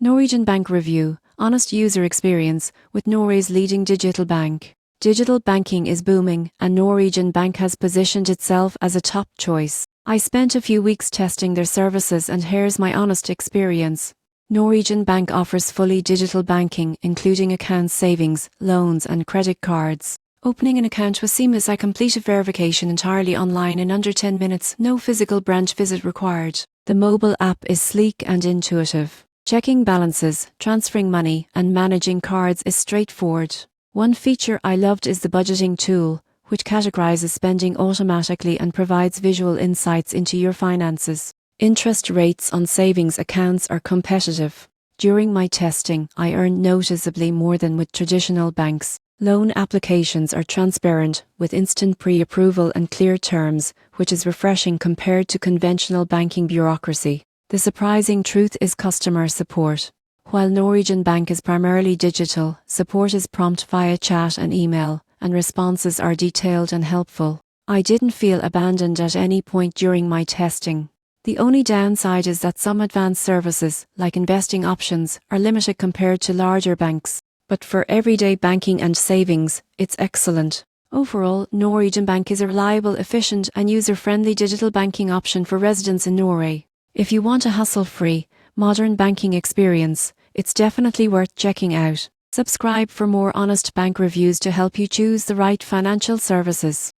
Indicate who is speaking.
Speaker 1: Norwegian Bank Review, honest user experience with Norway's leading digital bank. Digital banking is booming, and Norwegian Bank has positioned itself as a top choice. I spent a few weeks testing their services, and here's my honest experience. Norwegian Bank offers fully digital banking, including accounts, savings, loans and credit cards. Opening an account was seamless. I completed verification entirely online in under 10 minutes, no physical branch visit required. The mobile app is sleek and intuitive. Checking balances, transferring money and managing cards is straightforward. One feature I loved is the budgeting tool, which categorizes spending automatically and provides visual insights into your finances. Interest rates on savings accounts are competitive. During my testing, I earned noticeably more than with traditional banks. Loan applications are transparent, with instant pre-approval and clear terms, which is refreshing compared to conventional banking bureaucracy. The surprising truth is customer support. While Norwegian Bank is primarily digital, support is prompt via chat and email, and responses are detailed and helpful. I didn't feel abandoned at any point during my testing. The only downside is that some advanced services, like investing options, are limited compared to larger banks. But for everyday banking and savings, it's excellent. Overall, Norwegian Bank is a reliable, efficient and user-friendly digital banking option for residents in Norway. If you want a hassle-free, modern banking experience, it's definitely worth checking out. Subscribe for more honest bank reviews to help you choose the right financial services.